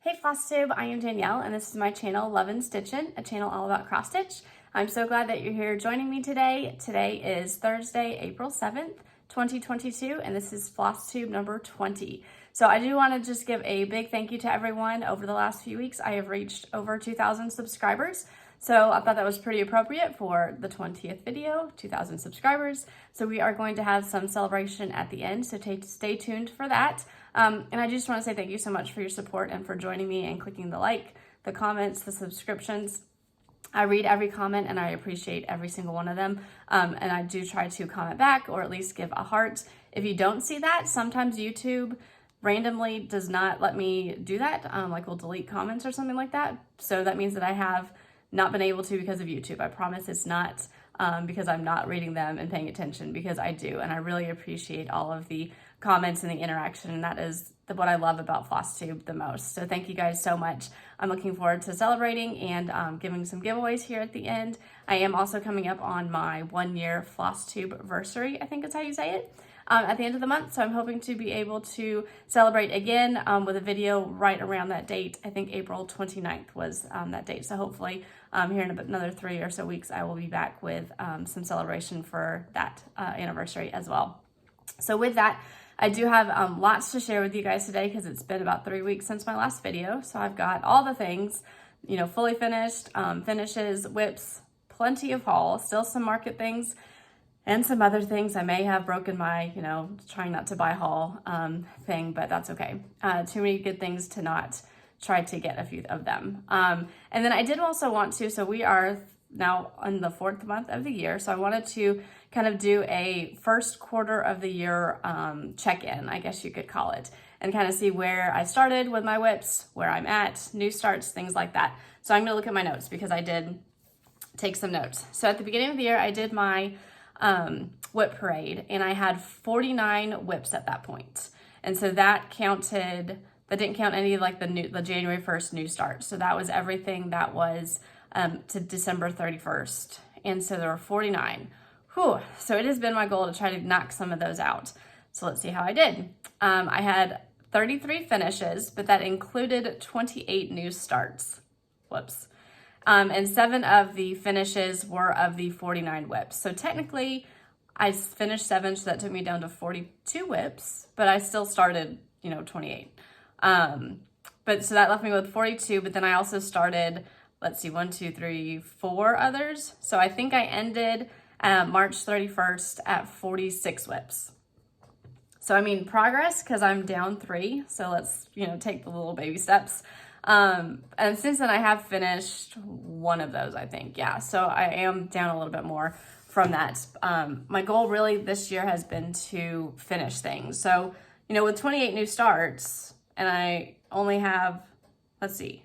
Hey Flosstube, I am Danielle and this is my channel Love and Stitchin', a channel all about cross stitch. I'm so glad that you're here joining me today. Today is Thursday, April 7th, 2022, and this is Flosstube number 20. So I do want to just give a big thank you to everyone. Over the last few weeks, I have reached over 2,000 subscribers. So I thought that was pretty appropriate for the 20th video, 2,000 subscribers. So we are going to have some celebration at the end, so stay tuned for that. And I just want to say thank you so much for your support and for joining me and clicking the like, the comments, the subscriptions. I read every comment and I appreciate every single one of them. And I do try to comment back or at least give a heart. If you don't see that, sometimes YouTube randomly does not let me do that. Like we'll delete comments or something like that. So that means that I have not been able to because of YouTube. I promise it's not because I'm not reading them and paying attention, because I do. And I really appreciate all of the comments and the interaction. And that is what I love about Flosstube the most. So thank you guys so much. I'm looking forward to celebrating and giving some giveaways here at the end. I am also coming up on my 1-year Flosstube-versary, I think is how you say it, at the end of the month. So I'm hoping to be able to celebrate again with a video right around that date. I think April 29th was that date. So hopefully here in another 3 or so weeks, I will be back with some celebration for that anniversary as well. So with that, I do have lots to share with you guys today because it's been about 3 weeks since my last video. So I've got all the things, you know, fully finished, finishes, whips, plenty of haul, still some market things, and some other things. I may have broken my, you know, trying not to buy haul thing, but that's okay. Too many good things to not try to get a few of them. And then I did also want to, so we are now in the 4th month of the year. So I wanted to kind of do a first quarter of the year check-in, I guess you could call it, and kind of see where I started with my whips, where I'm at, new starts, things like that. So I'm gonna look at my notes because I did take some notes. So at the beginning of the year, I did my whip parade and I had 49 whips at that point. And so that didn't count any like the January 1st new start. So that was everything that was to December 31st. And so there were 49. Whew. So it has been my goal to try to knock some of those out. So let's see how I did. I had 33 finishes, but that included 28 new starts. Whoops. And 7 of the finishes were of the 49 whips. So technically I finished 7, so that took me down to 42 whips, but I still started, you know, 28. But so that left me with 42, but then I also started, let's see, 1, 2, 3, 4 others. So I think I ended March 31st at 46 whips. So I mean progress because I'm down 3. So let's, you know, take the little baby steps. And since then I have finished 1 of those, I think. Yeah. So I am down a little bit more from that. My goal really this year has been to finish things. So, you know, with 28 new starts and I only have, let's see,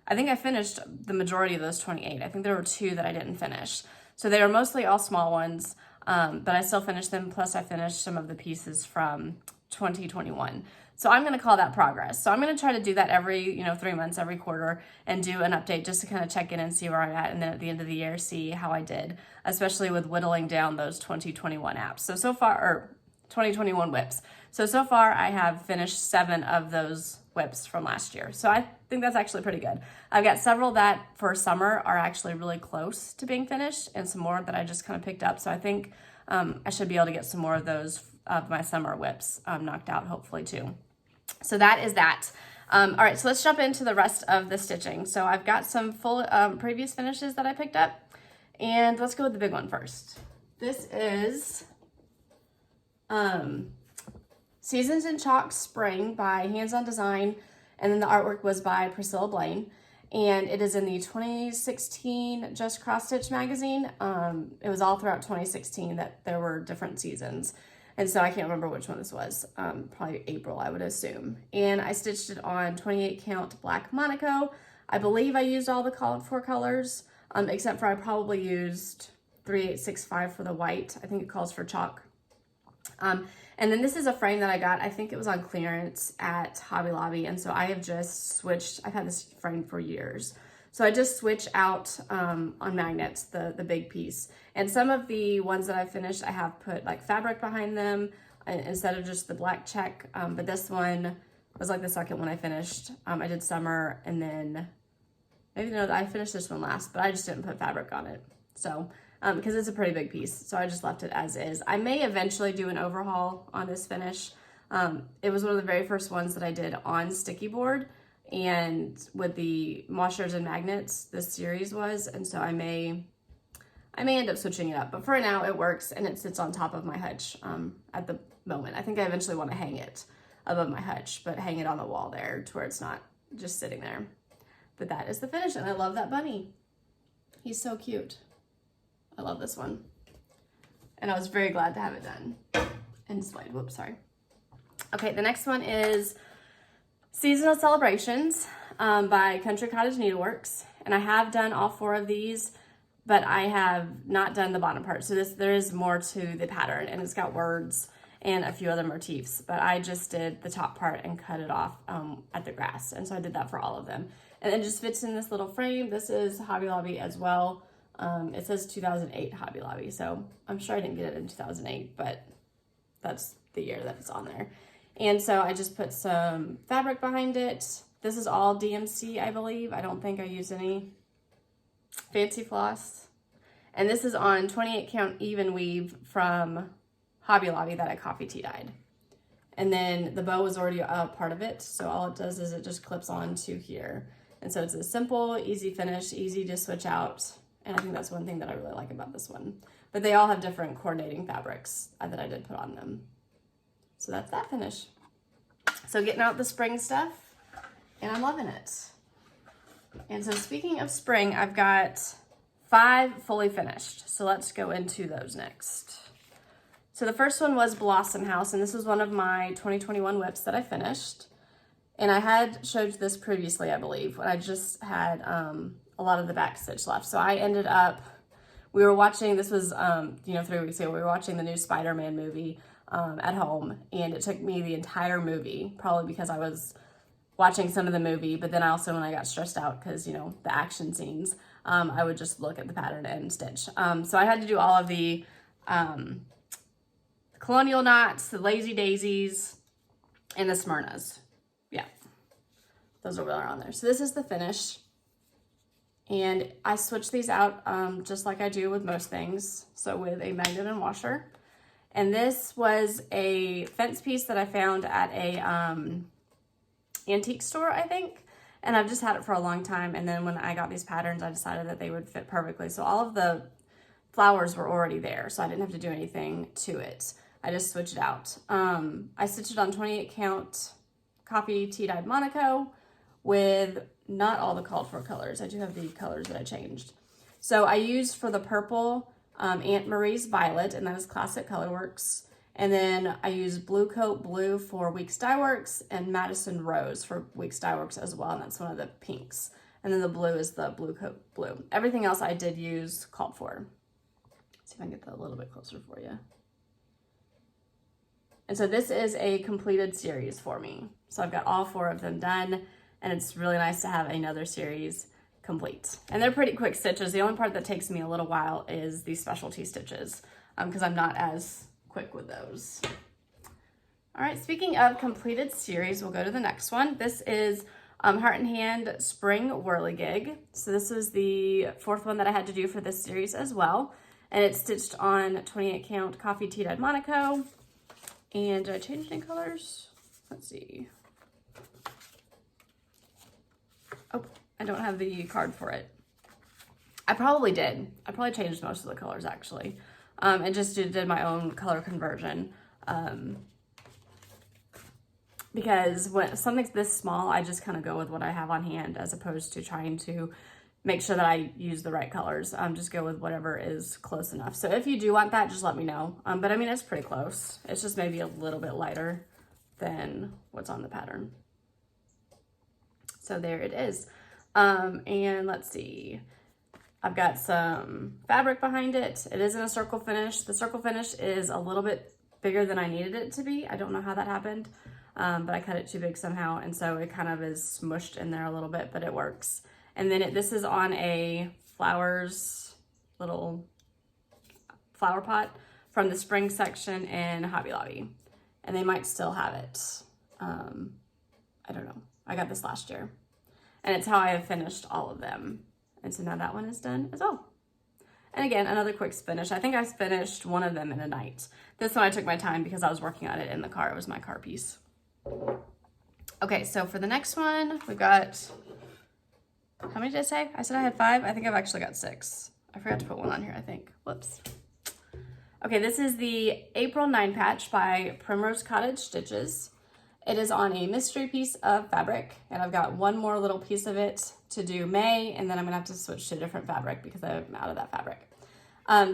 I think I finished the majority of those 28. I think there were 2 that I didn't finish. So they were mostly all small ones, but I still finished them. Plus I finished some of the pieces from 2021. So I'm going to call that progress. So I'm going to try to do that every, 3 months, every quarter, and do an update just to kind of check in and see where I'm at. And then at the end of the year, see how I did, especially with whittling down those 2021 apps. So far, or 2021 whips. So far I have finished 7 of those whips from last year. So I think that's actually pretty good. I've got several that for summer are actually really close to being finished and some more that I just kind of picked up. So I think I should be able to get some more of those of my summer whips knocked out hopefully too. So that is that. All right, so let's jump into the rest of the stitching. So I've got some full previous finishes that I picked up, and let's go with the big one first. This is Seasons in Chalk Spring by Hands On Design, and then the artwork was by Priscilla Blaine, and it is in the 2016 Just Cross Stitch magazine. It was all throughout 2016 that there were different seasons, and so I can't remember which one this was. Probably April, I would assume. And I stitched it on 28 count black Monaco. I believe I used all the 4 colors, except for I probably used 3865 for the white. I think it calls for chalk. And then this is a frame that I got, I think it was on clearance at Hobby Lobby. And so I have just switched, I've had this frame for years. So I just switch out on magnets, the big piece. And some of the ones that I finished, I have put like fabric behind them instead of just the black check. But this one was like the second one I finished. I did summer, and then maybe no, I finished this one last, but I just didn't put fabric on it. So, because it's a pretty big piece, so I just left it as is. I may eventually do an overhaul on this finish. It was one of the very first ones that I did on sticky board, and with the washers and magnets, this series was, and so I may end up switching it up, but for now it works, and it sits on top of my hutch at the moment. I think I eventually want to hang it above my hutch, but hang it on the wall there to where it's not just sitting there. But that is the finish, and I love that bunny. He's so cute. I love this one. And I was very glad to have it done and displayed. Whoops, sorry. Okay, the next one is Seasonal Celebrations by Country Cottage Needleworks. And I have done all 4 of these, but I have not done the bottom part. So there is more to the pattern, and it's got words and a few other motifs, but I just did the top part and cut it off at the grass. And so I did that for all of them. And it just fits in this little frame. This is Hobby Lobby as well. It says 2008 Hobby Lobby, so I'm sure I didn't get it in 2008, but that's the year that it's on there. And so I just put some fabric behind it. This is all DMC, I believe. I don't think I used any fancy floss. And this is on 28 count even weave from Hobby Lobby that I coffee tea dyed. And then the bow was already a part of it, so all it does is it just clips on to here. And so it's a simple, easy finish, easy to switch out. And I think that's one thing that I really like about this one. But they all have different coordinating fabrics that I did put on them. So that's that finish. So getting out the spring stuff, and I'm loving it. And so speaking of spring, I've got 5 fully finished. So let's go into those next. So the first one was Blossom House, and this was one of my 2021 whips that I finished. And I had showed this previously, I believe, when I just had a lot of the back stitch left. So I ended up, we were watching, this was, 3 weeks ago, we were watching the new Spider-Man movie at home, and it took me the entire movie, probably because I was watching some of the movie, but then I also, when I got stressed out, because, the action scenes, I would just look at the pattern and stitch. So I had to do all of the colonial knots, the lazy daisies, and the Smyrnas. Yeah, those are what are on there. So this is the finish. And I switch these out just like I do with most things. So with a magnet and washer. And this was a fence piece that I found at a antique store, I think. And I've just had it for a long time. And then when I got these patterns, I decided that they would fit perfectly. So all of the flowers were already there, so I didn't have to do anything to it. I just switched it out. I stitched it on 28 count coffee tea dyed Monaco with not all the called for colors. I do have the colors that I changed. So I used for the purple Aunt Marie's Violet, and that is Classic Colorworks. And then I used Blue Coat Blue for Weeks Dye Works and Madison Rose for Weeks Dye Works as well, and that's one of the pinks. And then the blue is the Blue Coat Blue. Everything else I did use called for. Let's see if I can get that a little bit closer for you. And so this is a completed series for me. So I've got all 4 of them done, and it's really nice to have another series complete. And they're pretty quick stitches. The only part that takes me a little while is these specialty stitches, because I'm not as quick with those. All right, speaking of completed series, we'll go to the next one. This is Heart and Hand Spring Whirligig. So this was the 4th one that I had to do for this series as well. And it's stitched on 28 count coffee tea dyed Monaco. And did I change any colors? Let's see. Oh, I don't have the card for it. I probably did. I probably changed most of the colors actually. And just did my own color conversion. Because when something's this small, I just kind of go with what I have on hand as opposed to trying to make sure that I use the right colors. Just go with whatever is close enough. So if you do want that, just let me know. But I mean, it's pretty close. It's just maybe a little bit lighter than what's on the pattern. So there it is. And let's see. I've got some fabric behind it. It is in a circle finish. The circle finish is a little bit bigger than I needed it to be. I don't know how that happened, but I cut it too big somehow. And so it kind of is smushed in there a little bit, but it works. And then this is on a flowers, little flower pot from the spring section in Hobby Lobby. And they might still have it. I don't know. I got this last year. And it's how I have finished all of them. And so now that one is done as well. And again, another quick finish. I think I finished one of them in a night. This one I took my time because I was working on it in the car. It was my car piece. Okay, so for the next one, we've got, how many did I say? I said I had 5. I think I've actually got 6. I forgot to put one on here, I think. Whoops. Okay, this is the April 9 patch by Primrose Cottage Stitches. It is on a mystery piece of fabric, and I've got one more little piece of it to do May, and then I'm gonna have to switch to a different fabric because I'm out of that fabric.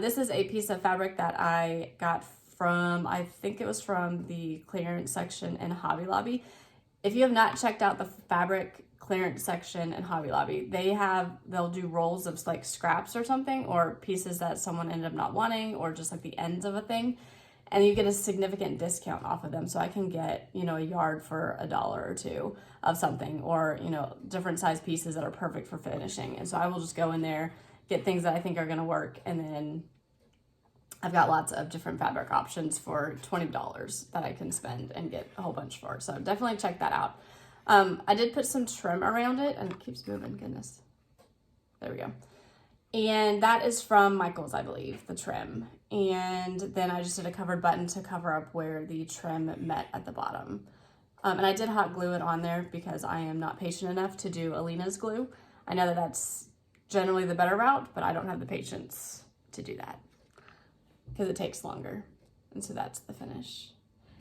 This is a piece of fabric that I got from, I think it was from the clearance section in Hobby Lobby. If you have not checked out the fabric clearance section in Hobby Lobby, they'll do rolls of like scraps or something, or pieces that someone ended up not wanting, or just like the ends of a thing. And you get a significant discount off of them. So I can get, you know, a yard for $1 or $2 of something, or, you know, different size pieces that are perfect for finishing. And so I will just go in there, get things that I think are going to work. And then I've got lots of different fabric options for $20 that I can spend and get a whole bunch for. So definitely check that out. I did put some trim around it, and it keeps moving, goodness. There we go. And that is from Michael's, I believe, the trim. And then I just did a covered button to cover up where the trim met at the bottom. And I did hot glue it on there because I am not patient enough to do Alina's glue. I know that that's generally the better route, but I don't have the patience to do that because it takes longer. And so that's the finish.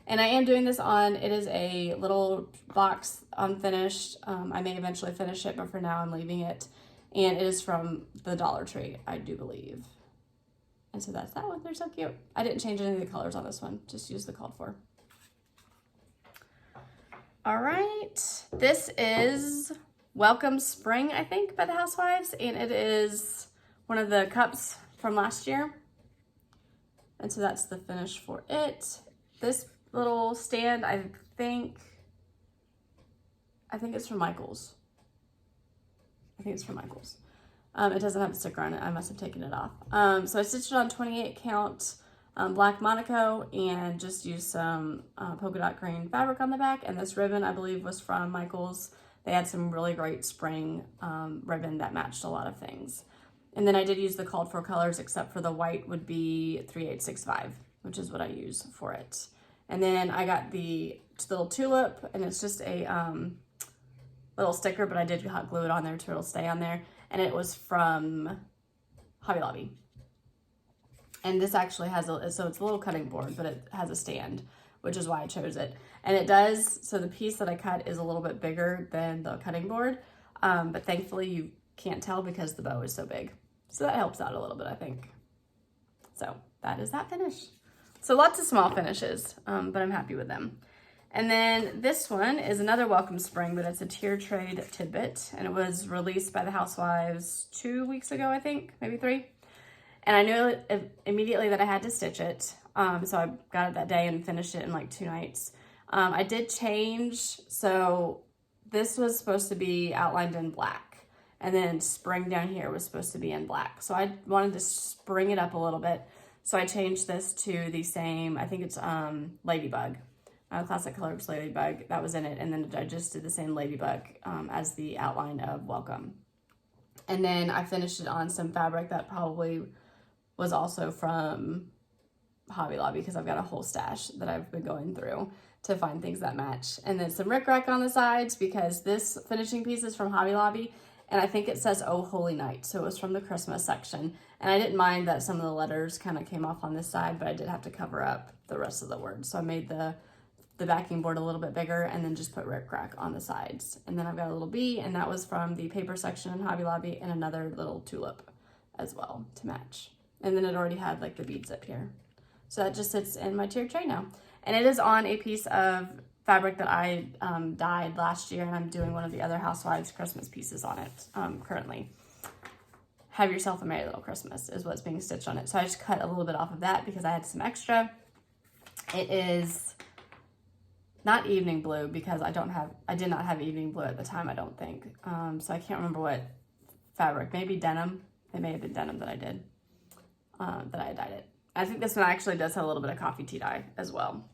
And I am doing this on, it is a little box unfinished. I may eventually finish it, but for now I'm leaving it. And it is from the Dollar Tree, I do believe. And so that's that one. They're so cute. I didn't change any of the colors on this one. Just use the called for. All right. This is Welcome Spring, I think, by the Housewives. And it is one of the cups from last year. And so that's the finish for it. This little stand, I think it's from Michael's. I think it's from Michael's. It doesn't have a sticker on it. I must have taken it off. So I stitched it on 28 count black Monaco and just used some polka dot green fabric on the back. And this ribbon, I believe, was from Michael's. They had some really great spring ribbon that matched a lot of things. And then I did use the called for colors, except for the white would be 3865, which is what I use for it. And then I got the little tulip, and it's just a little sticker, but I did hot glue it on there to it'll stay on there. And it was from Hobby Lobby. And this actually has so it's a little cutting board, but it has a stand, which is why I chose it. And it does, so the piece that I cut is a little bit bigger than the cutting board, but thankfully you can't tell because the bow is so big. So that helps out a little bit, I think. So that is that finish. So lots of small finishes, but I'm happy with them. And then this one is another Welcome Spring, but it's a tier trade tidbit, and it was released by the Housewives 2 weeks ago, I think, maybe 3. And I knew immediately that I had to stitch it, so I got it that day and finished it in like 2 nights. I did change, so this was supposed to be outlined in black, and then spring down here was supposed to be in black. So I wanted to spring it up a little bit, so I changed this to the same, I think it's Ladybug. Classic Colors Ladybug, that was in it, and then I just did the same Ladybug as the outline of Welcome. And then I finished it on some fabric that probably was also from Hobby Lobby, because I've got a whole stash that I've been going through to find things that match. And then some rickrack on the sides, because this finishing piece is from Hobby Lobby, and I think it says Oh Holy Night, so it was from the Christmas section. And I didn't mind that some of the letters kind of came off on this side, but I did have to cover up the rest of the words. So I made the backing board a little bit bigger and then just put rickrack on the sides. And then I've got a little bee, and that was from the paper section in Hobby Lobby, and another little tulip as well to match. And then it already had like the beads up here. So that just sits in my tier tray now. And it is on a piece of fabric that I dyed last year, and I'm doing one of the other Housewives Christmas pieces on it currently. Have Yourself a Merry Little Christmas is what's being stitched on it. So I just cut a little bit off of that because I had some extra. It is not evening blue, because I did not have evening blue at the time, I don't think. So I can't remember what fabric, maybe denim. It may have been denim that I did, that I dyed it. I think this one actually does have a little bit of coffee tea dye as well.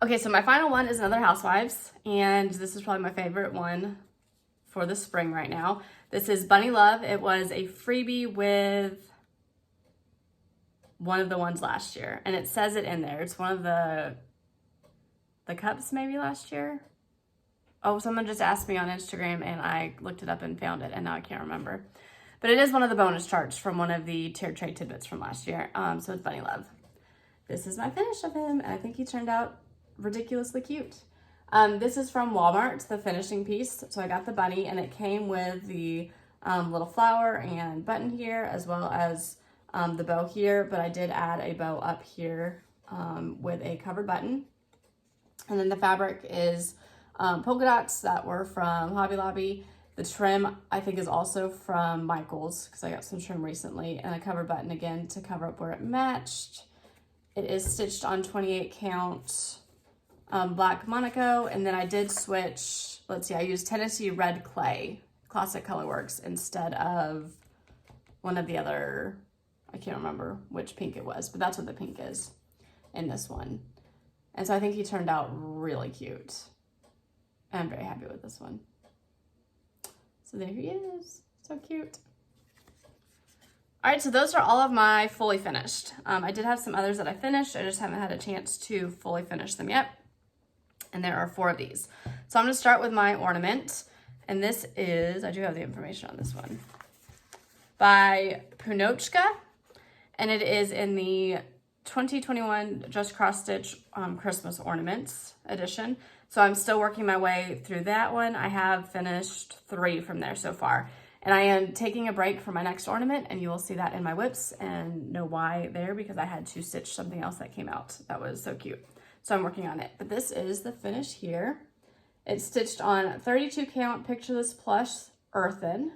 Okay, so my final one is another Housewives, and this is probably my favorite one for the spring right now. This is Bunny Love. It was a freebie with one of the ones last year, and it says it in there. It's one of the cups maybe last year. Oh, someone just asked me on Instagram, and I looked it up and found it, and now I can't remember. But it is one of the bonus charts from one of the tiered trade tidbits from last year. So it's Bunny Love. This is my finish of him, and I think he turned out ridiculously cute. This is from Walmart, the finishing piece. So I got the bunny, and it came with the little flower and button here, as well as the bow here, but I did add a bow up here with a covered button. And then the fabric is polka dots that were from Hobby Lobby. The trim, I think, is also from Michael's, because I got some trim recently, and a covered button again to cover up where it matched. It is stitched on 28 count black Monaco, and then I did switch, let's see, I used Tennessee Red Clay, Classic Colorworks, instead of one of the other, I can't remember which pink it was, but that's what the pink is in this one. And so I think he turned out really cute. I'm very happy with this one. So there he is, so cute. All right, so those are all of my fully finished. I did have some others that I finished. I just haven't had a chance to fully finish them yet. And there are 4 of these. So I'm gonna start with my ornament. And this is, I do have the information on this one, by Punochka. And it is in the 2021 Just Cross Stitch Christmas Ornaments edition. So I'm still working my way through that one. I have finished 3 from there so far. And I am taking a break for my next ornament, and you will see that in my whips and know why there, because I had to stitch something else that came out that was so cute. So I'm working on it. But this is the finish here. It's stitched on 32 count Pictureless Plush Earthen.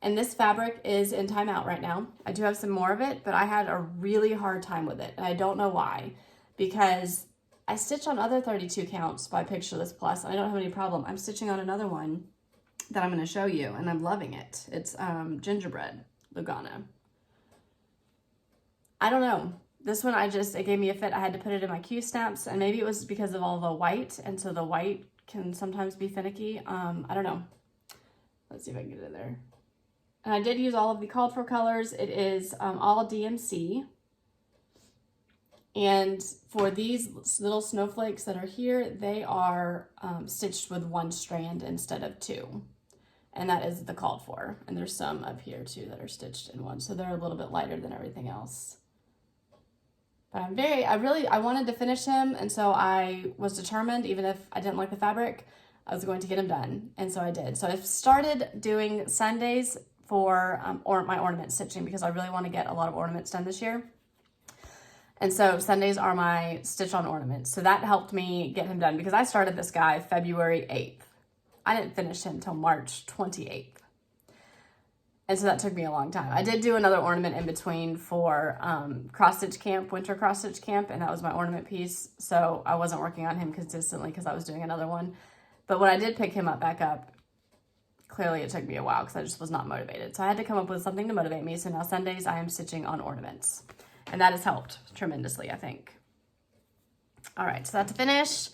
And this fabric is in timeout right now. I do have some more of it, but I had a really hard time with it. And I don't know why, because I stitch on other 32 counts by Pictureless Plus, and I don't have any problem. I'm stitching on another one that I'm going to show you, and I'm loving it. It's Gingerbread Lugana. I don't know. This one, it gave me a fit. I had to put it in my Q snaps, and maybe it was because of all the white, and so the white can sometimes be finicky. I don't know. Let's see if I can get it in there. And I did use all of the called for colors. It is all DMC. And for these little snowflakes that are here, they are stitched with 1 strand instead of 2. And that is the called for. And there's some up here too that are stitched in 1. So they're a little bit lighter than everything else. But I wanted to finish him. And so I was determined, even if I didn't like the fabric, I was going to get him done. And so I did. So I've started doing Sundays for my ornament stitching, because I really want to get a lot of ornaments done this year. And so Sundays are my stitch on ornaments. So that helped me get him done, because I started this guy February 8th. I didn't finish him until March 28th. And so that took me a long time. I did do another ornament in between for cross stitch camp, winter cross stitch camp, and that was my ornament piece. So I wasn't working on him consistently because I was doing another one. But when I did pick him back up, clearly it took me a while because I just was not motivated. So I had to come up with something to motivate me. So now Sundays I am stitching on ornaments. And that has helped tremendously, I think. All right, so that's a finish.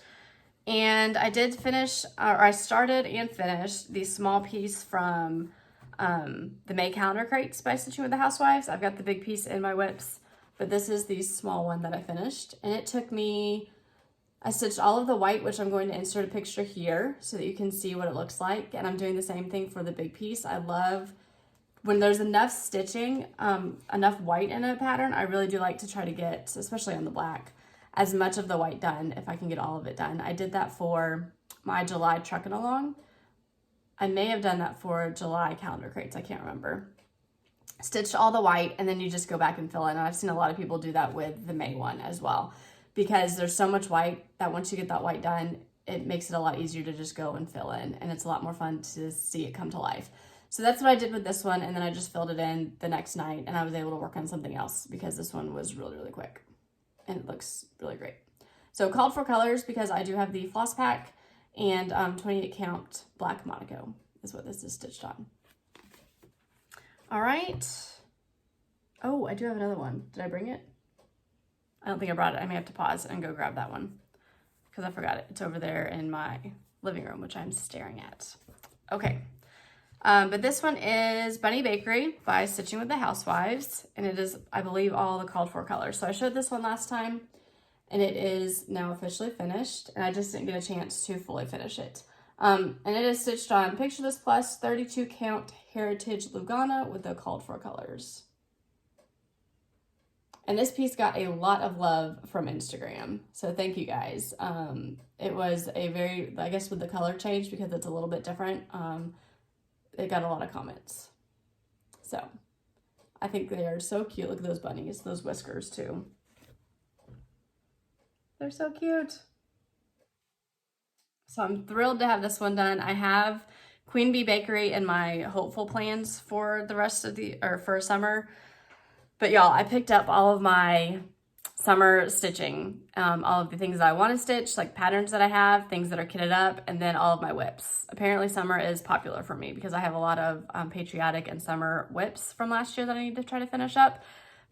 And I did finish, or I started and finished the small piece from the May calendar crates by Stitching with the Housewives. I've got the big piece in my whips, but this is the small one that I finished. And it took me, I stitched all of the white, which I'm going to insert a picture here so that you can see what it looks like. And I'm doing the same thing for the big piece. I love when there's enough stitching, enough white in a pattern. I really do like to try to get, especially on the black, as much of the white done if I can get all of it done. I did that for my July Truckin' Along. I may have done that for July calendar crates, I can't remember. Stitched all the white, and then you just go back and fill in. And I've seen a lot of people do that with the May one as well, because there's so much white that once you get that white done, it makes it a lot easier to just go and fill in, and it's a lot more fun to see it come to life. So that's what I did with this one, and then I just filled it in the next night, and I was able to work on something else because this one was really, really quick, and it looks really great. So called for colors because I do have the floss pack, and 28 count black Monaco is what this is stitched on. All right. Oh, I do have another one. Did I bring it? I don't think I brought it. I may have to pause and go grab that one because I forgot it. It's over there in my living room, which I'm staring at. Okay. But this one is Bunny Bakery by Stitching with the Housewives, and it is, I believe, all the called for colors. So I showed this one last time, and it is now officially finished, and I just didn't get a chance to fully finish it. And it is stitched on Picture This Plus 32 count Heritage Lugana with the called for colors. And this piece got a lot of love from Instagram, so thank you guys. It was a very, I guess with the color change, because it's a little bit different, it got a lot of comments. So I think they are so cute. Look at those bunnies, those whiskers too. They're so cute. So I'm thrilled to have this one done. I have Queen Bee Bakery in my hopeful plans for the rest of the, or for summer. But y'all, I picked up all of my summer stitching, all of the things that I want to stitch, like patterns that I have, things that are kitted up, and then all of my whips. Apparently summer is popular for me because I have a lot of patriotic and summer whips from last year that I need to try to finish up.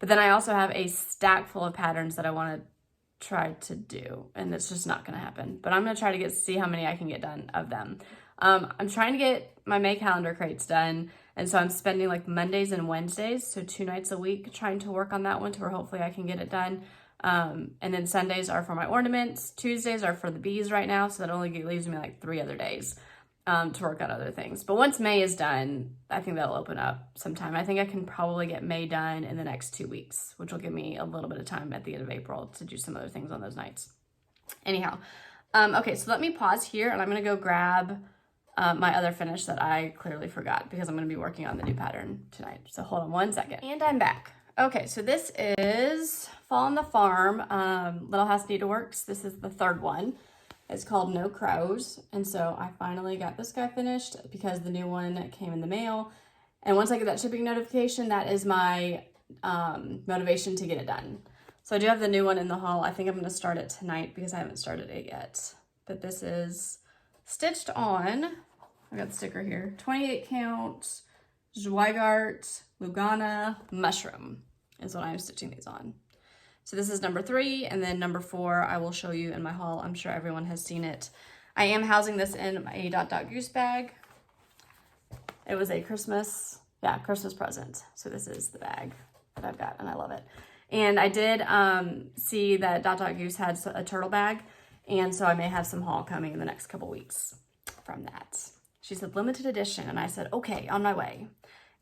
But then I also have a stack full of patterns that I want to try to do, and it's just not going to happen. But I'm going to try to see how many I can get done of them. I'm trying to get my May calendar crates done, and so I'm spending like Mondays and Wednesdays, so 2 nights a week, trying to work on that one to where hopefully I can get it done. And then Sundays are for my ornaments. Tuesdays are for the bees right now, so that only leaves me like 3 other days to work on other things. But once May is done, I think that'll open up sometime. I think I can probably get May done in the next 2 weeks, which will give me a little bit of time at the end of April to do some other things on those nights. Anyhow, okay, so let me pause here, and I'm going to go grab my other finish that I clearly forgot because I'm going to be working on the new pattern tonight. So hold on 1 second. And I'm back. Okay, so this is Fall on the Farm, Little House Needleworks. This is the 3rd one. It's called No Crows. And so I finally got this guy finished because the new one came in the mail. And once I get that shipping notification, that is my motivation to get it done. So I do have the new one in the haul. I think I'm going to start it tonight because I haven't started it yet. But this is stitched on, I got the sticker here, 28 count Zweigart Lugana Mushroom is what I'm stitching these on. So this is number 3, and then number 4 I will show you in my haul. I'm sure everyone has seen it. I am housing this in a Goose bag. It was a Christmas present. So this is the bag that I've got, and I love it. And I did see that Goose had a turtle bag, and so I may have some haul coming in the next couple weeks from that. She said limited edition, and I said, okay, on my way,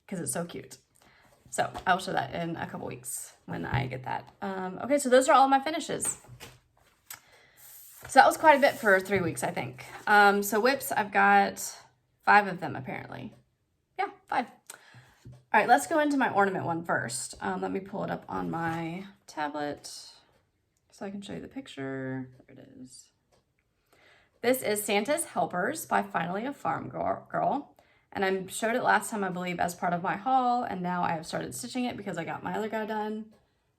because it's so cute. So I will show that in a couple weeks when I get that. Okay, so those are all of my finishes. So that was quite a bit for 3 weeks, I think. So whips, I've got 5 of them apparently. Yeah, 5. All right, let's go into my ornament one first. Let me pull it up on my tablet so I can show you the picture. There it is. This is Santa's Helpers by Finally a Farm Girl. And I showed it last time, I believe, as part of my haul, and now I have started stitching it because I got my other guy done.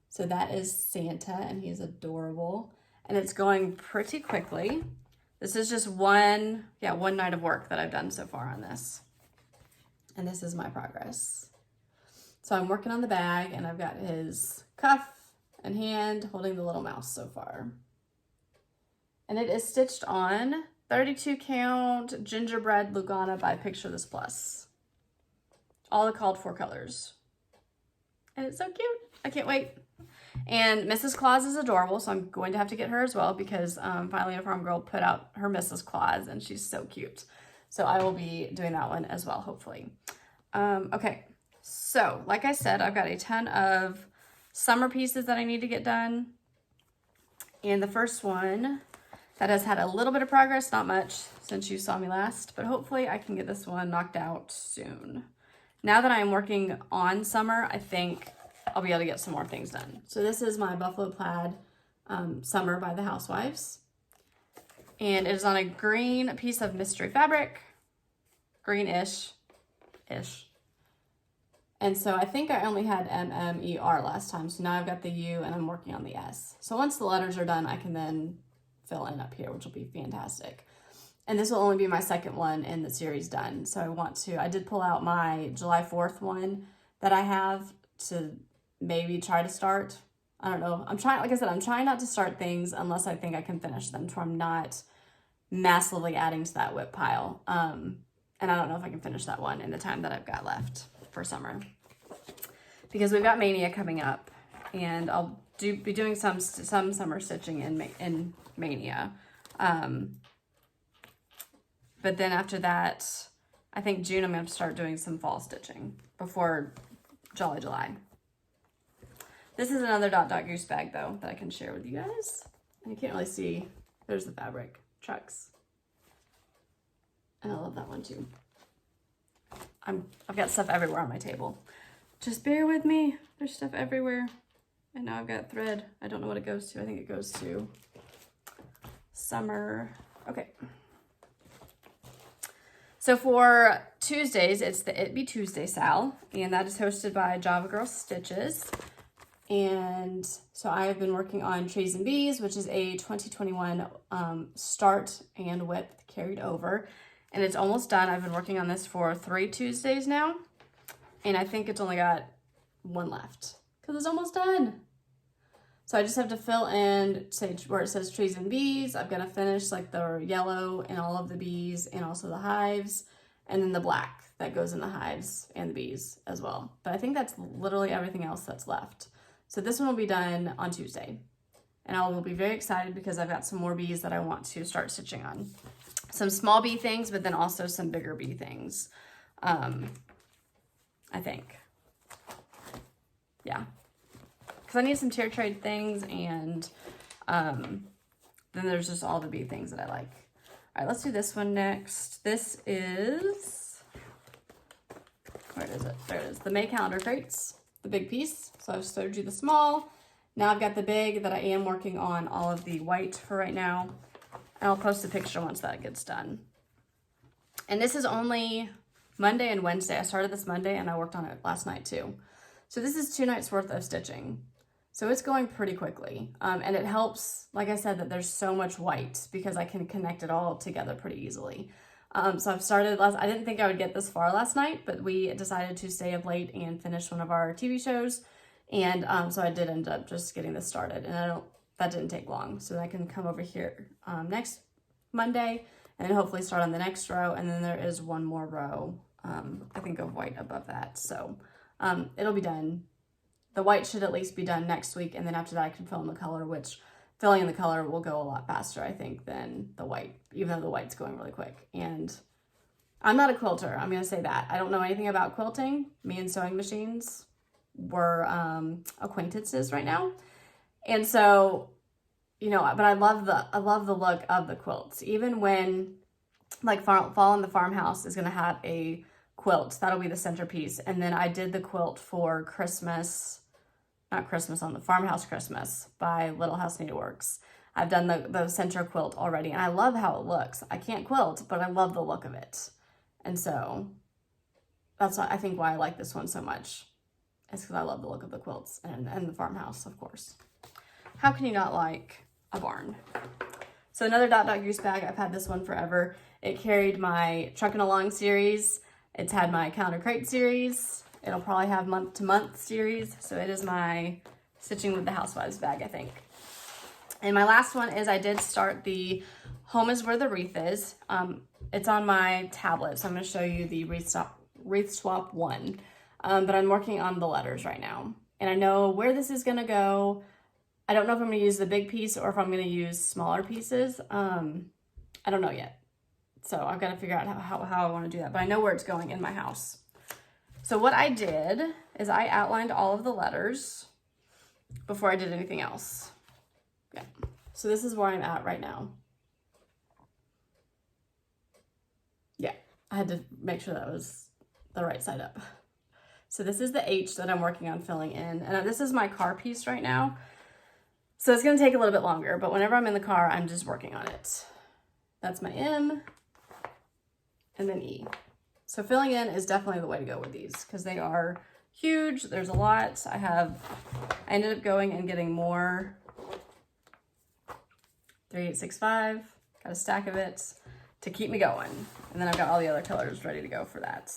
So that is Santa, and he's adorable. And it's going pretty quickly. This is just one night of work that I've done so far on this. And this is my progress. So I'm working on the bag, and I've got his cuff and hand holding the little mouse so far. And it is stitched on 32 count Gingerbread Lugana by Picture This Plus. All the called for colors. And it's so cute. I can't wait. And Mrs. Claus is adorable, so I'm going to have to get her as well because Finally a Farm Girl put out her Mrs. Claus, and she's so cute. So I will be doing that one as well, hopefully. Okay, so like I said, I've got a ton of summer pieces that I need to get done. And the first one that has had a little bit of progress, not much since you saw me last, but hopefully I can get this one knocked out soon. Now that I'm working on summer, I think I'll be able to get some more things done. So this is my Buffalo Plaid Summer by the Housewives. And it is on a green piece of mystery fabric, greenish. And so I think I only had MMER last time, so now I've got the U and I'm working on the S. So once the letters are done, I can then fill in up here, which will be fantastic. And this will only be my second one in the series done. So I did pull out my July 4th one that I have to maybe try to start I don't know. I'm trying, like I said, I'm trying not to start things unless I think I can finish them, so I'm not massively adding to that WIP pile. And I don't know if I can finish that one in the time that I've got left for summer. Because we've got Mania coming up, and I'll be doing some summer stitching in Mania. But then after that, I think June I'm going to start doing some fall stitching before Jolly July. This is another Dot Dot Goose bag, though, that I can share with you guys. And you can't really see. There's the fabric trucks. And I love that one, too. I've got stuff everywhere on my table. Just bear with me. There's stuff everywhere. And now I've got thread. I don't know what it goes to. I think it goes to summer. Okay. So for Tuesdays, it's the It Be Tuesday Sal. And that is hosted by Java Girl Stitches. And so I have been working on Trees and Bees, which is a 2021 start and WIP carried over. And it's almost done. I've been working on this for 3 Tuesdays now. And I think it's only got 1 left because it's almost done. So I just have to fill in, say, where it says Trees and Bees. I've got to finish like the yellow and all of the bees and also the hives. And then the black that goes in the hives and the bees as well. But I think that's literally everything else that's left. So this one will be done on Tuesday. And I will be very excited because I've got some more bees that I want to start stitching on. Some small bee things, but then also some bigger bee things, I think. Yeah. Because I need some tier trade things, and then there's just all the bee things that I like. All right, let's do this one next. This is, where is it? There it is. The May calendar crates, the big piece. So I've showed you the small. Now I've got the big that I am working on all of the white for right now. And I'll post a picture once that gets done. And this is only Monday and Wednesday. I started this Monday and I worked on it last night too. So this is 2 nights worth of stitching. So it's going pretty quickly. And it helps, like I said, that there's so much white because I can connect it all together pretty easily. So I've started I didn't think I would get this far last night, but we decided to stay up late and finish one of our TV shows. And so I did end up just getting this started, and that didn't take long. So I can come over here next Monday and then hopefully start on the next row. And then there is one more row, I think, of white above that. So it'll be done. The white should at least be done next week. And then after that, I can fill in the color, which filling in the color will go a lot faster, I think, than the white, even though the white's going really quick. And I'm not a quilter. I'm going to say that. I don't know anything about quilting. Me and sewing machines were acquaintances right now. And so, you know, but I love the look of the quilts. Even when, like, Fall in the Farmhouse is going to have a quilt. That'll be the centerpiece. And then I did the quilt for Christmas, not Christmas on the Farmhouse Christmas by Little House Needleworks. I've done the center quilt already, and I love how it looks. I can't quilt, but I love the look of it. And so that's I think why I like this one so much. It's because I love the look of the quilts and the farmhouse, of course. How can you not like a barn? So another Dot Dot Goose bag. I've had this one forever. It carried my Truckin' Along series. It's had my Calendar Crate series. It'll probably have month to month series. So it is my Stitching with the Housewives bag, I think. And my last one is I did start the Home is Where the Wreath Is. It's on my tablet, so I'm going to show you the Wreath Swap 1. But I'm working on the letters right now. And I know where this is going to go. I don't know if I'm going to use the big piece or if I'm going to use smaller pieces. I don't know yet. So I've got to figure out how I want to do that. But I know where it's going in my house. So what I did is I outlined all of the letters before I did anything else. Yeah. So this is where I'm at right now. Yeah. I had to make sure that was the right side up. So this is the H that I'm working on filling in. And this is my car piece right now. So it's going to take a little bit longer, but whenever I'm in the car, I'm just working on it. That's my M and then E. So filling in is definitely the way to go with these because they are huge. There's a lot. I ended up going and getting more 3865. Got a stack of it to keep me going. And then I've got all the other colors ready to go for that.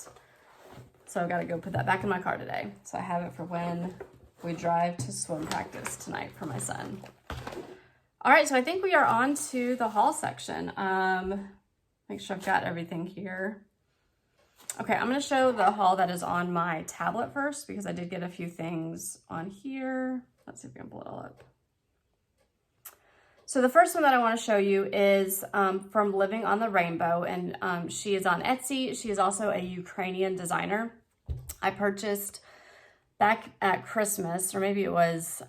So I've got to go put that back in my car today. So I have it for when we drive to swim practice tonight for my son. All right, so I think we are on to the haul section. Make sure I've got everything here. Okay, I'm gonna show the haul that is on my tablet first because I did get a few things on here. Let's see if we can pull it all up. So the first one that I want to show you is from Living on the Rainbow, and she is on Etsy. She is also a Ukrainian designer. I purchased back at Christmas, or maybe it was,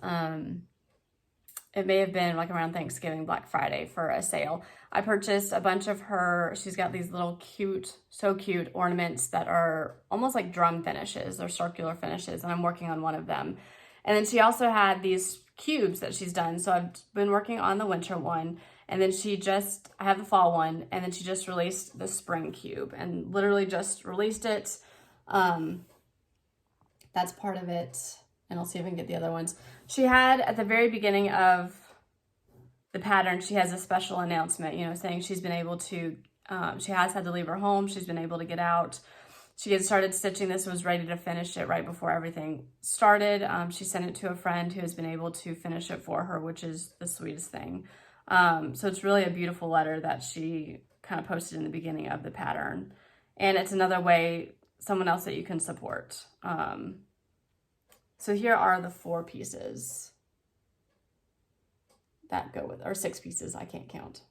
it may have been like around Thanksgiving, Black Friday for a sale. I purchased a bunch of her, she's got these little cute, so cute ornaments that are almost like drum finishes. They're circular finishes, and I'm working on one of them. And then she also had these cubes that she's done. So I've been working on the winter one, and then I have the fall one, and then she just released the spring cube and literally just released it. That's part of it. And I'll see if I can get the other ones. She had at the very beginning of the pattern, she has a special announcement, you know, saying she's been able to, she has had to leave her home. She's been able to get out. She had started stitching this, was ready to finish it right before everything started. She sent it to a friend who has been able to finish it for her, which is the sweetest thing. So it's really a beautiful letter that she kind of posted in the beginning of the pattern. And it's another way, someone else that you can support. So here are the 4 pieces that go with, or 6 pieces, I can't count.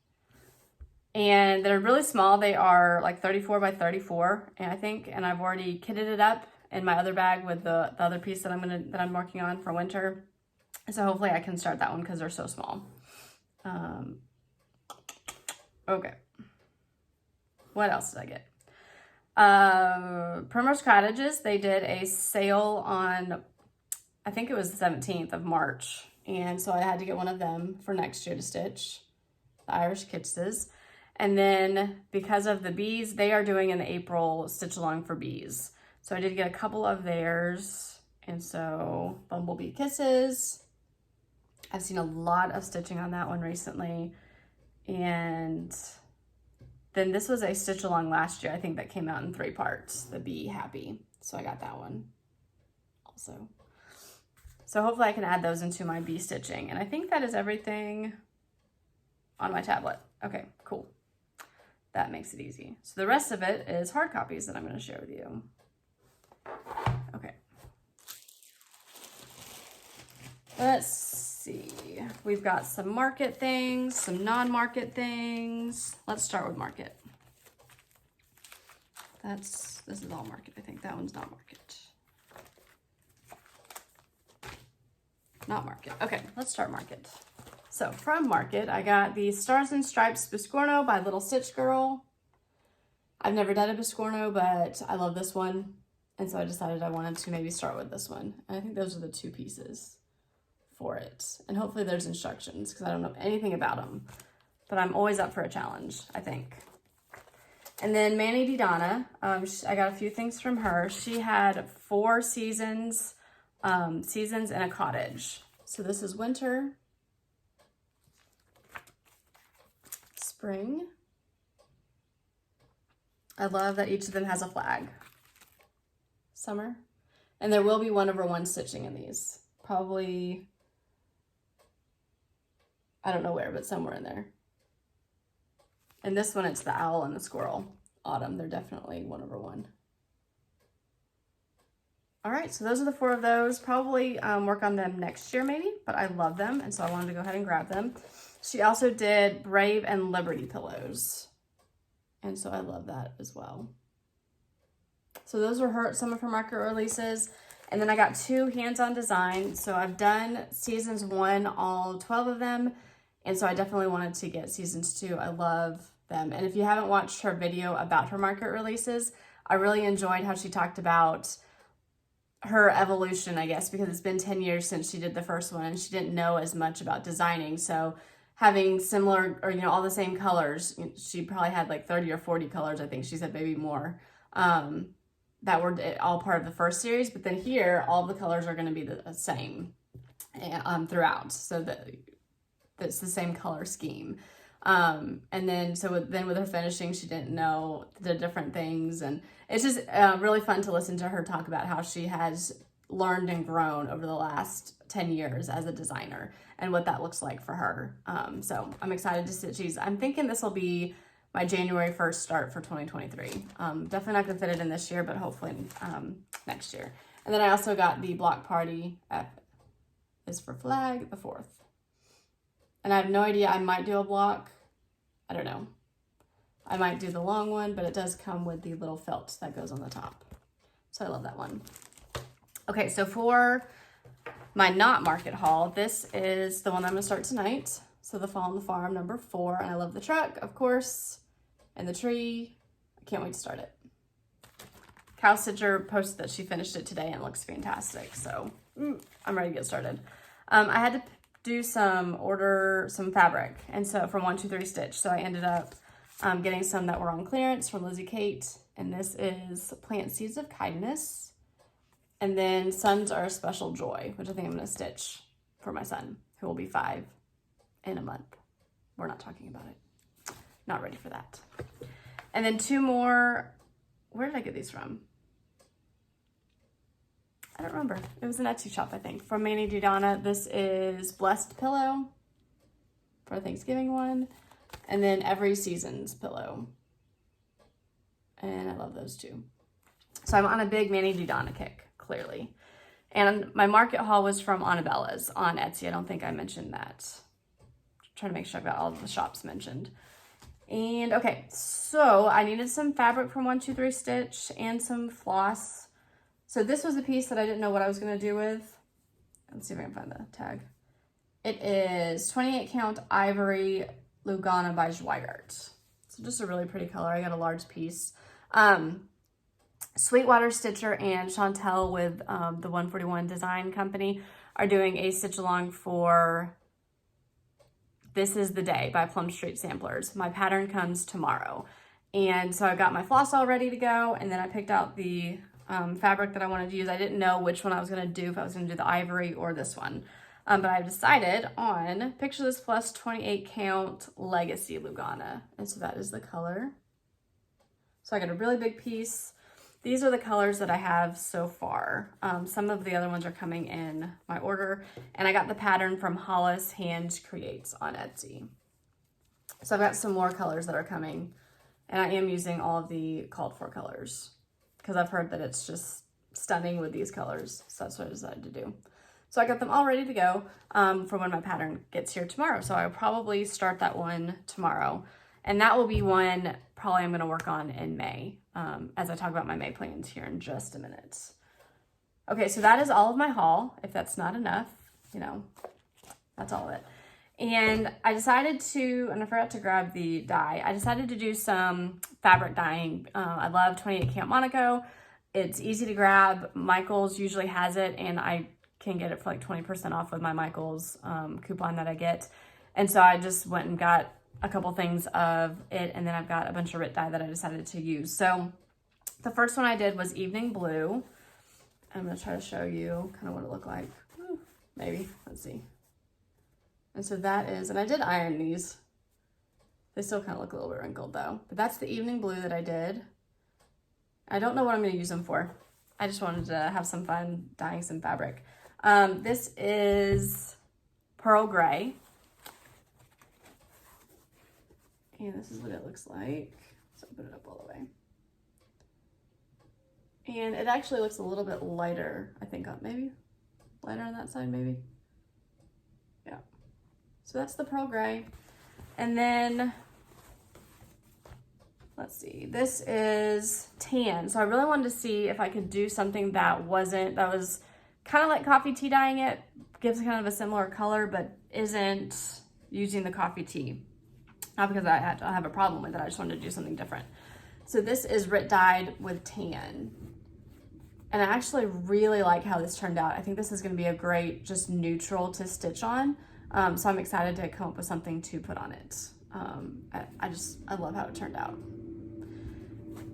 And they're really small. They are like 34 by 34, and I think, and I've already kitted it up in my other bag with the other piece that I'm working on for winter. So hopefully I can start that one because they're so small. Okay. What else did I get? Primrose Cottages, they did a sale on, I think it was the 17th of March. And so I had to get one of them for next year to stitch, the Irish Kitses. And then because of the bees, they are doing an April stitch along for bees. So I did get a couple of theirs. And so Bumblebee Kisses. I've seen a lot of stitching on that one recently. And then this was a stitch along last year, I think, that came out in 3 parts, the Be Happy. So I got that one also. So hopefully I can add those into my bee stitching. And I think that is everything on my tablet. Okay, cool. That makes it easy. So the rest of it is hard copies that I'm going to share with you. Okay. Let's see. We've got some market things, some non-market things. Let's start with market. This is all market. I think that one's not market. Not market. Okay, let's start market. So from market, I got the Stars and Stripes Biscorno by Little Stitch Girl. I've never done a Biscorno, but I love this one. And so I decided I wanted to maybe start with this one. And I think those are the 2 pieces for it. And hopefully there's instructions because I don't know anything about them. But I'm always up for a challenge, I think. And then Manny Di Donna, I got a few things from her. She had 4 seasons in a cottage. So this is winter, spring. I love that each of them has a flag. Summer. And there will be 1/1 stitching in these. Probably, I don't know where, but somewhere in there. And this one, it's the owl and the squirrel. Autumn, they're definitely 1/1. All right, so those are the 4 of those. Probably work on them next year maybe, but I love them, and so I wanted to go ahead and grab them. She also did Brave and Liberty pillows, and so I love that as well. So those were some of her market releases, and then I got 2 hands-on designs. So I've done seasons 1, all 12 of them, and so I definitely wanted to get seasons 2. I love them, and if you haven't watched her video about her market releases, I really enjoyed how she talked about her evolution, I guess, because it's been 10 years since she did the first one and she didn't know as much about designing. So having similar, or, you know, all the same colors, she probably had like 30 or 40 colors, I think she said, maybe more, that were all part of the first series. But then here, all the colors are going to be the same throughout. So that it's the same color scheme. And then, with her finishing, she didn't know the different things. And it's just really fun to listen to her talk about how she has learned and grown over the last 10 years as a designer and what that looks like for her. So I'm excited to stitch these. I'm thinking this will be my January 1st start for 2023. Definitely not gonna fit it in this year, but hopefully next year. And then I also got the Block Party, F is for flag, the 4th. And I have no idea, I might do a block, I don't know. I might do the long one, but it does come with the little felt that goes on the top. So I love that one. Okay, so for my not market haul, this is the one I'm gonna start tonight. So the Fall on the Farm number 4, and I love the truck, of course, and the tree. I can't wait to start it. Cow Stitcher posted that she finished it today and it looks fantastic. So I'm ready to get started. I had to order some fabric, and so from 123 Stitch. So I ended up getting some that were on clearance from Lizzie Kate, and this is Plant Seeds of Kindness. And then Sons Are a Special Joy, which I think I'm gonna stitch for my son, who will be 5 in a month. We're not talking about it. Not ready for that. And then 2 more, where did I get these from? I don't remember. It was an Etsy shop, I think. From Manny Dudana, this is Blessed Pillow for a Thanksgiving one. And then Every Season's Pillow. And I love those 2. So I'm on a big Manny Dudana kick, clearly. And my market haul was from Annabella's on Etsy. I don't think I mentioned that. Trying to make sure I've got all of the shops mentioned. And okay, so I needed some fabric from 123 Stitch and some floss. So this was a piece that I didn't know what I was gonna do with. Let's see if I can find the tag. It is 28 count Ivory Lugana by Zweigart. So just a really pretty color. I got a large piece. Sweetwater Stitcher and Chantel with the 141 Design Company are doing a stitch along for This Is the Day by Plum Street Samplers. My pattern comes tomorrow. And so I got my floss all ready to go, and then I picked out the fabric that I wanted to use. I didn't know which one I was gonna do, if I was gonna do the ivory or this one. But I decided on Picture This Plus 28 count Legacy Lugana. And so that is the color. So I got a really big piece. These are the colors that I have so far. Some of the other ones are coming in my order, and I got the pattern from Hollis Hand Creates on Etsy. So I've got some more colors that are coming, and I am using all of the called for colors because I've heard that it's just stunning with these colors. So that's what I decided to do. So I got them all ready to go for when my pattern gets here tomorrow. So I'll probably start that one tomorrow. And that will be one probably I'm gonna work on in May as I talk about my May plans here in just a minute. Okay, so that is all of my haul. If that's not enough, you know, that's all of it. And I decided to, and I forgot to grab the dye, I decided to do some fabric dyeing. I love 28 count Monaco. It's easy to grab. Michael's usually has it, and I can get it for like 20% off with my Michael's coupon that I get. And so I just went and got a couple things of it, and then I've got a bunch of RIT dye that I decided to use. So the first one I did was Evening Blue. I'm gonna try to show you kind of what it looked like. Maybe, let's see. And so that is, and I did iron these. They still kind of look a little bit wrinkled though. But that's the Evening Blue that I did. I don't know what I'm gonna use them for. I just wanted to have some fun dyeing some fabric. This is Pearl Gray. And this is what it looks like. So I'll put it up all the way. And it actually looks a little bit lighter, I think, maybe lighter on that side, maybe. Yeah. So that's the Pearl Gray. And then, let's see, this is Tan. So I really wanted to see if I could do something that was kind of like coffee tea dyeing it, gives kind of a similar color, but isn't using the coffee tea. Not because I have a problem with it, I just wanted to do something different. So this is RIT dyed with tan. And I actually really like how this turned out. I think this is gonna be a great, just neutral to stitch on. So I'm excited to come up with something to put on it. I love how it turned out.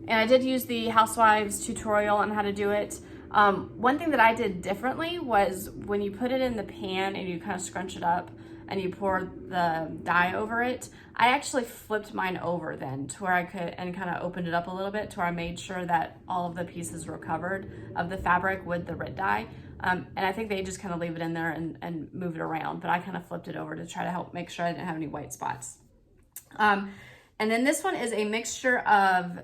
And I did use the Housewives tutorial on how to do it. One thing that I did differently was when you put it in the pan and you kind of scrunch it up and you pour the dye over it, I actually flipped mine over then to where I could, and kind of opened it up a little bit to where I made sure that all of the pieces were covered of the fabric with the RIT dye. And I think they just kind of leave it in there and move it around, but I kind of flipped it over to try to help make sure I didn't have any white spots. And then this one is a mixture of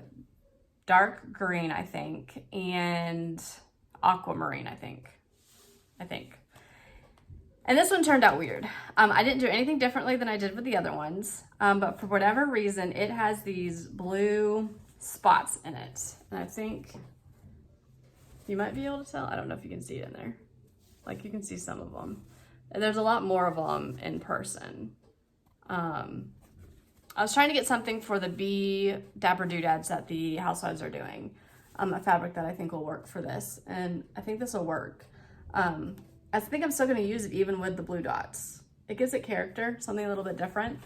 dark green, I think, and aquamarine, I think. And this one turned out weird. I didn't do anything differently than I did with the other ones, but for whatever reason, it has these blue spots in it. And I think you might be able to tell. I don't know if you can see it in there. Like, you can see some of them. And there's a lot more of them in person. I was trying to get something for the Bee Dapper Doodads that the Housewives are doing. A fabric that I think will work for this. And I think this will work. I think I'm still going to use it even with the blue dots. It gives it character, something a little bit different.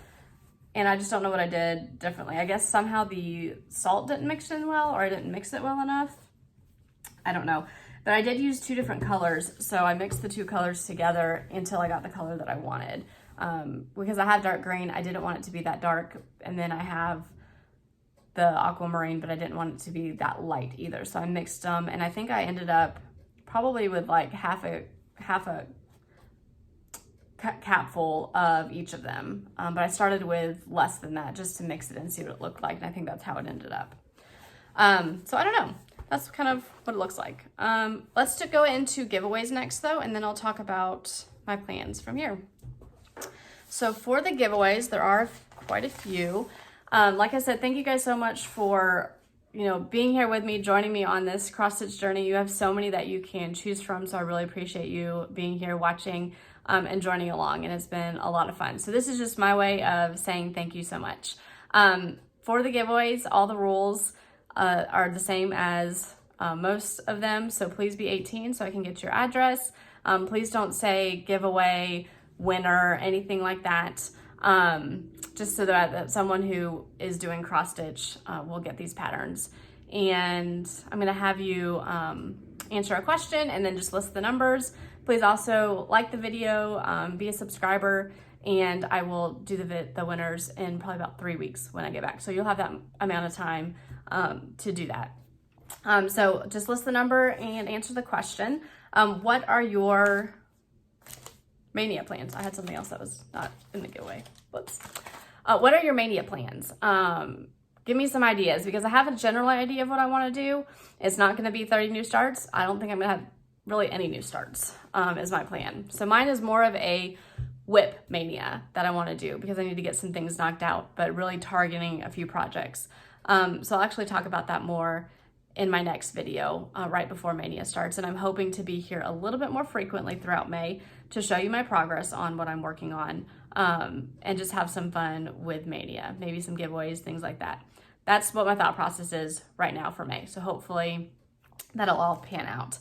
And I just don't know what I did differently. I guess somehow the salt didn't mix in well, or I didn't mix it well enough. I don't know. But I did use 2 different colors. So I mixed the 2 colors together until I got the color that I wanted. Because I have dark green, I didn't want it to be that dark. And then I have the aquamarine, but I didn't want it to be that light either. So I mixed them, and I think I ended up probably with like half a capful of each of them. But I started with less than that just to mix it and see what it looked like. And I think that's how it ended up. So I don't know. That's kind of what it looks like. Let's go into giveaways next though, and then I'll talk about my plans from here. So for the giveaways, there are quite a few. Like I said, thank you guys so much for being here with me, joining me on this cross-stitch journey. You have so many that you can choose from, so I really appreciate you being here, watching, and joining along, and it's been a lot of fun. So this is just my way of saying thank you so much. For the giveaways, all the rules are the same as most of them, so please be 18 so I can get your address. Please don't say giveaway, winner, anything like that. Just so that someone who is doing cross stitch will get these patterns. And I'm gonna have you answer a question and then just list the numbers. Please also like the video, be a subscriber, and I will do the winners in probably about 3 weeks when I get back. So you'll have that amount of time to do that. So just list the number and answer the question. What are your Mania plans? I had something else that was not in the giveaway. Whoops. What are your Mania plans? Give me some ideas, because I have a general idea of what I want to do. It's not going to be 30 new starts. I don't think I'm going to have really any new starts is my plan. So mine is more of a whip mania that I want to do, because I need to get some things knocked out, but really targeting a few projects. So I'll actually talk about that more in my next video right before Mania starts. And I'm hoping to be here a little bit more frequently throughout May to show you my progress on what I'm working on, and just have some fun with Mania, maybe some giveaways, things like that. That's what my thought process is right now for May. So hopefully that'll all pan out.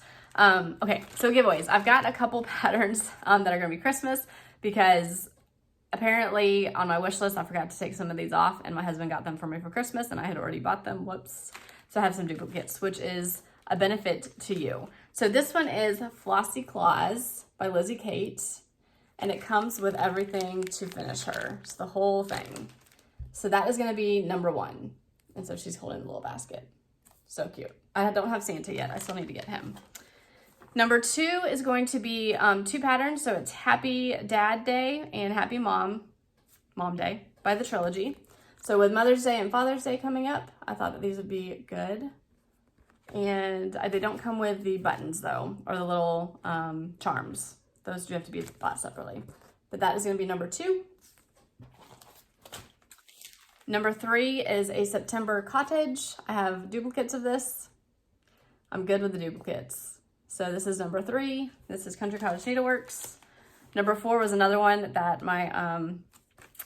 Okay, so giveaways. I've got a couple patterns that are gonna be Christmas, because apparently on my wish list, I forgot to take some of these off, and my husband got them for me for Christmas, and I had already bought them, whoops. So I have some duplicates, which is a benefit to you. So this one is Flossy Claws by Lizzie Kate, and it comes with everything to finish her. It's the whole thing. So that is gonna be number 1. And so she's holding a little basket. So cute. I don't have Santa yet. I still need to get him. Number 2 is going to be 2 patterns. So it's Happy Dad Day and Happy Mom Day by the Trilogy. So with Mother's Day and Father's Day coming up, I thought that these would be good. And they don't come with the buttons though, or the little charms. Those do have to be bought separately. But that is going to be number 2. Number 3 is a September Cottage. I have duplicates of this. I'm good with the duplicates. So this is number 3. This is Country Cottage Needleworks. Number 4 was another one that my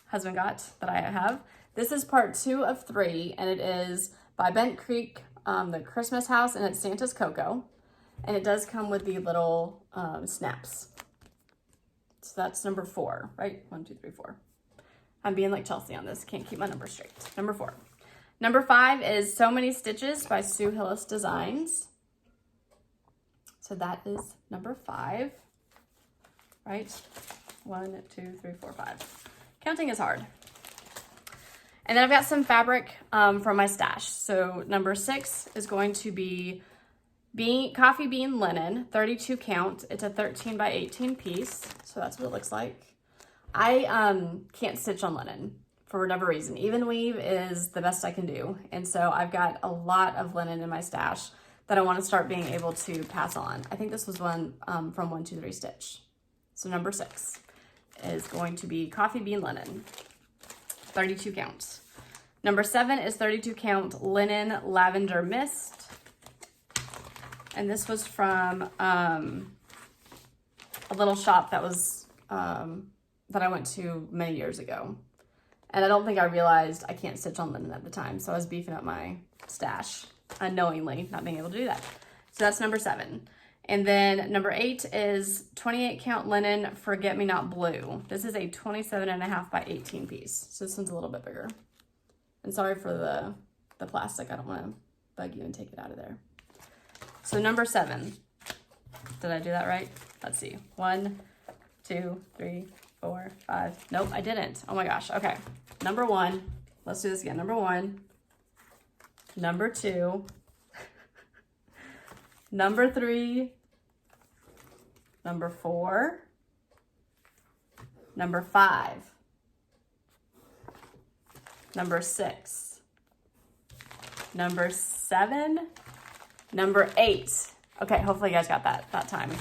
husband got that I have. This is part 2 of 3, and it is by Bent Creek, the Christmas house, and it's Santa's Cocoa. And it does come with the little snaps. So that's number 4, right? 1, 2, 3, 4. I'm being like Chelsea on this. Can't keep my numbers straight. Number 4. Number 5 is So Many Stitches by Sue Hillis Designs. So that is number 5, right? 1, 2, 3, 4, 5. Counting is hard. And then I've got some fabric from my stash. So number 6 is going to be Coffee bean linen, 32 count. It's a 13 by 18 piece, so that's what it looks like. I can't stitch on linen for whatever reason. Even weave is the best I can do. And so I've got a lot of linen in my stash that I want to start being able to pass on. I think this was one from 123 Stitch. So number 6 is going to be coffee bean linen, 32 count. Number 7 is 32 count linen lavender mist. And this was from a little shop that was that I went to many years ago. And I don't think I realized I can't stitch on linen at the time. So I was beefing up my stash unknowingly, not being able to do that. So that's number 7. And then number 8 is 28 count linen Forget Me Not blue. This is a 27.5 by 18 piece. So this one's a little bit bigger. And sorry for the plastic. I don't want to bug you and take it out of there. So number 7. Did I do that right? Let's see. 1, 2, 3, 4, 5. Nope, I didn't. Oh my gosh. Okay. Number 1. Let's do this again. Number 1. Number 2. Number 3. Number 4. Number 5. Number 6. Number 7. Number 8. Okay, hopefully you guys got that time.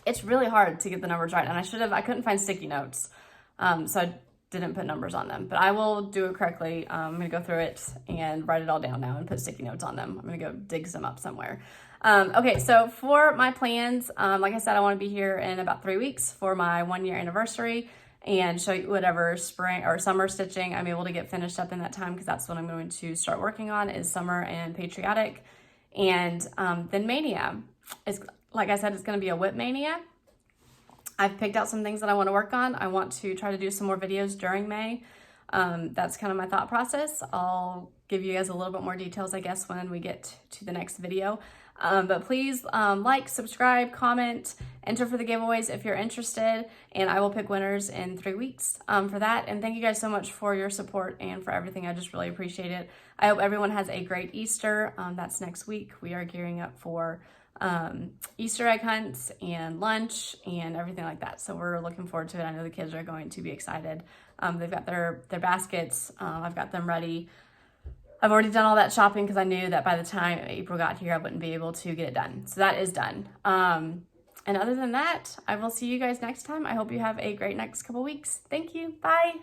It's really hard to get the numbers right, and I couldn't find sticky notes, so I didn't put numbers on them, but I will do it correctly. I'm gonna go through it and write it all down now and put sticky notes on them. I'm gonna go dig some up somewhere. Okay, so for my plans, like I said, I wanna be here in about 3 weeks for my 1-year anniversary and show you whatever spring or summer stitching I'm able to get finished up in that time, because that's what I'm going to start working on is summer and patriotic. And then Mania is, like I said, it's going to be a whip mania. I've picked out some things that I want to work on. I want to try to do some more videos during May. That's kind of my thought process. I'll give you guys a little bit more details, I guess, when we get to the next video. But please like, subscribe, comment, enter for the giveaways if you're interested, and I will pick winners in 3 weeks for that. And thank you guys so much for your support and for everything. I just really appreciate it. I hope everyone has a great Easter. That's next week. We are gearing up for Easter egg hunts and lunch and everything like that. So we're looking forward to it. I know the kids are going to be excited. They've got their baskets. I've got them ready. I've already done all that shopping because I knew that by the time April got here, I wouldn't be able to get it done. So that is done. And other than that, I will see you guys next time. I hope you have a great next couple weeks. Thank you. Bye.